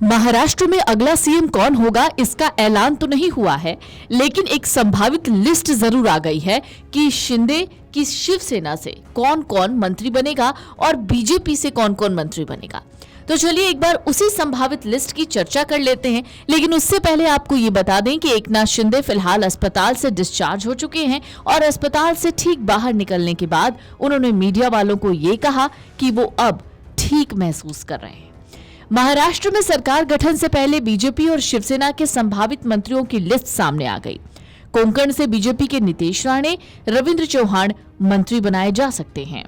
महाराष्ट्र में अगला सीएम कौन होगा इसका ऐलान तो नहीं हुआ है, लेकिन एक संभावित लिस्ट जरूर आ गई है कि शिंदे की शिवसेना से कौन कौन मंत्री बनेगा और बीजेपी से कौन कौन मंत्री बनेगा। तो चलिए एक बार उसी संभावित लिस्ट की चर्चा कर लेते हैं, लेकिन उससे पहले आपको ये बता दें कि एकनाथ शिंदे फिलहाल अस्पताल से डिस्चार्ज हो चुके हैं और अस्पताल से ठीक बाहर निकलने के बाद उन्होंने मीडिया वालों को ये कहा कि वो अब ठीक महसूस कर रहे हैं। महाराष्ट्र में सरकार गठन से पहले बीजेपी और शिवसेना के संभावित मंत्रियों की लिस्ट सामने आ गई। कोंकण से बीजेपी के नीतीश राणे, रविंद्र चौहान मंत्री बनाए जा सकते हैं।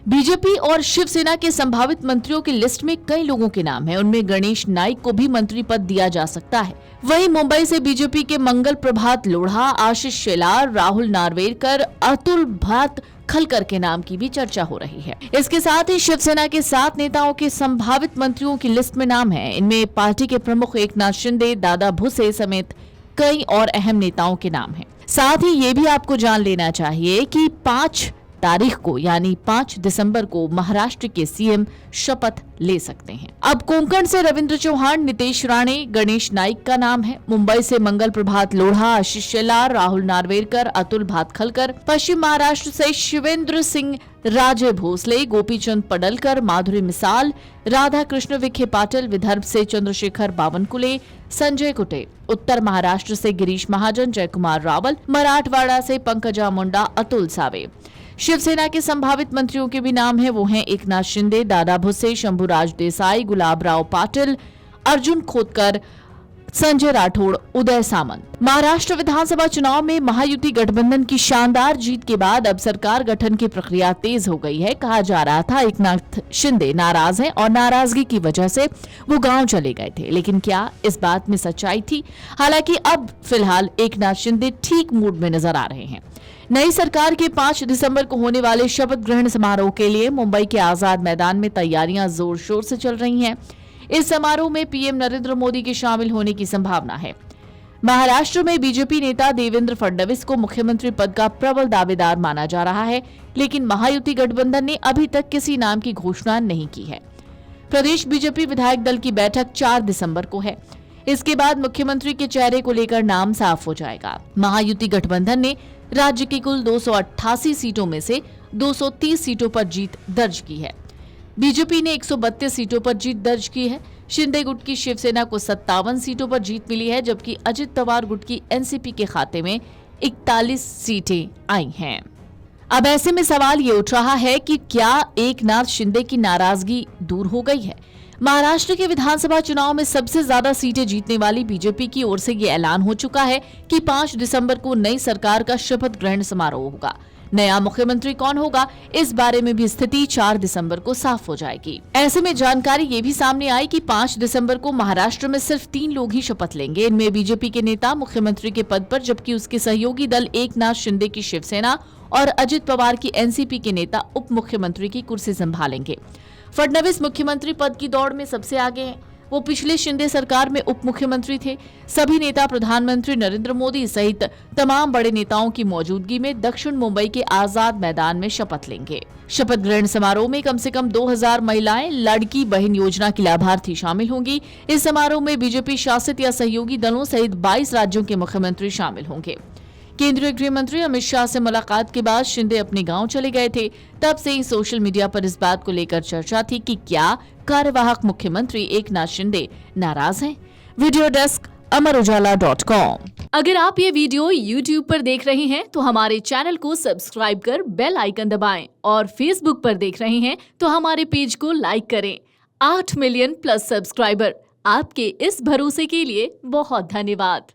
बीजेपी और शिवसेना के संभावित मंत्रियों की लिस्ट में कई लोगों के नाम हैं। उनमें गणेश नाइक को भी मंत्री पद दिया जा सकता है। वहीं मुंबई से बीजेपी के मंगल प्रभात लोढ़ा, आशीष शेलार, राहुल नार्वेकर, अतुल भात खलकर के नाम की भी चर्चा हो रही है। इसके साथ ही शिवसेना के 7 नेताओं के संभावित मंत्रियों की लिस्ट में नाम है। इनमें पार्टी के प्रमुख एकनाथ शिंदे, दादा भुसे समेत कई और अहम नेताओं के नाम हैं। साथ ही ये भी आपको जान लेना चाहिए कि 5 तारीख को यानी 5 दिसंबर को महाराष्ट्र के सीएम शपथ ले सकते हैं। अब कोंकण से रविंद्र चौहान, नीतीश राणे, गणेश नाइक का नाम है। मुंबई से मंगल प्रभात लोढ़ा, आशीष शेलार, राहुल नार्वेकर, अतुल भातखलकर। पश्चिम महाराष्ट्र से शिवेंद्र सिंह राजे भोसले, गोपीचंद पडलकर, माधुरी मिसाल, राधा कृष्ण विखे पाटिल। विदर्भ से चंद्रशेखर बावनकुले, संजय कुटे। उत्तर महाराष्ट्र से गिरीश महाजन, जयकुमार रावल। मराठवाड़ा से पंकजा मुंडा, अतुल सावे। शिवसेना के संभावित मंत्रियों के भी नाम हैं। वो हैं एकनाथ शिंदे, दादा भुसे, शंभुराज देसाई, गुलाबराव पाटिल, अर्जुन खोतकर, संजय राठौड़, उदय सामंत। महाराष्ट्र विधानसभा चुनाव में महायुति गठबंधन की शानदार जीत के बाद अब सरकार गठन की प्रक्रिया तेज हो गई है। कहा जा रहा था एकनाथ शिंदे नाराज हैं और नाराजगी की वजह से वो गांव चले गए थे, लेकिन क्या इस बात में सच्चाई थी? हालांकि अब फिलहाल एकनाथ शिंदे ठीक मूड में नजर आ रहे हैं। नई सरकार के 5 दिसंबर को होने वाले शपथ ग्रहण समारोह के लिए मुंबई के आजाद मैदान में तैयारियां जोर शोर से चल रही हैं। इस समारोह में पीएम नरेंद्र मोदी के शामिल होने की संभावना है। महाराष्ट्र में बीजेपी नेता देवेंद्र फडणवीस को मुख्यमंत्री पद का प्रबल दावेदार माना जा रहा है, लेकिन महायुति गठबंधन ने अभी तक किसी नाम की घोषणा नहीं की है। प्रदेश बीजेपी विधायक दल की बैठक 4 दिसंबर को है। इसके बाद मुख्यमंत्री के चेहरे को लेकर नाम साफ हो जाएगा। महायुति गठबंधन ने राज्य की कुल 288 सीटों में से 230 सीटों पर जीत दर्ज की है। बीजेपी ने 132 सीटों पर जीत दर्ज की है। शिंदे गुट की शिवसेना को 57 सीटों पर जीत मिली है, जबकि अजित पवार गुट की एनसीपी के खाते में 41 सीटें आई हैं। अब ऐसे में सवाल ये उठ रहा है कि क्या एकनाथ शिंदे की नाराजगी दूर हो गई है? महाराष्ट्र के विधानसभा चुनाव में सबसे ज्यादा सीटें जीतने वाली बीजेपी की ओर से ये ऐलान हो चुका है कि 5 दिसंबर को नई सरकार का शपथ ग्रहण समारोह होगा। नया मुख्यमंत्री कौन होगा, इस बारे में भी स्थिति 4 दिसंबर को साफ हो जाएगी। ऐसे में जानकारी ये भी सामने आई कि 5 दिसंबर को महाराष्ट्र में सिर्फ 3 लोग ही शपथ लेंगे। इनमें बीजेपी के नेता मुख्यमंत्री के पद पर, जबकि उसके सहयोगी दल एकनाथ शिंदे की शिवसेना और अजित पवार की एनसीपी के नेता उप मुख्यमंत्री की कुर्सी संभालेंगे। फडणवीस मुख्यमंत्री पद की दौड़ में सबसे आगे हैं। वो पिछले शिंदे सरकार में उप मुख्यमंत्री थे। सभी नेता प्रधानमंत्री नरेंद्र मोदी सहित तमाम बड़े नेताओं की मौजूदगी में दक्षिण मुंबई के आजाद मैदान में शपथ लेंगे। शपथ ग्रहण समारोह में कम से कम 2000 महिलाएं लड़की बहन योजना की लाभार्थी शामिल होंगी। इस समारोह में बीजेपी शासित या सहयोगी दलों सहित 22 राज्यों के मुख्यमंत्री शामिल होंगे। केंद्रीय गृह मंत्री अमित शाह से मुलाकात के बाद शिंदे अपने गांव चले गए थे। तब से ही सोशल मीडिया पर इस बात को लेकर चर्चा थी कि क्या कार्यवाहक मुख्यमंत्री एकनाथ शिंदे नाराज हैं। वीडियो डेस्क अमरउजाला.com। अगर आप ये वीडियो YouTube पर देख रहे हैं तो हमारे चैनल को सब्सक्राइब कर बेल आइकन दबाएं, और Facebook पर देख रहे हैं तो हमारे पेज को लाइक करें। 8 मिलियन प्लस सब्सक्राइबर, आपके इस भरोसे के लिए बहुत धन्यवाद।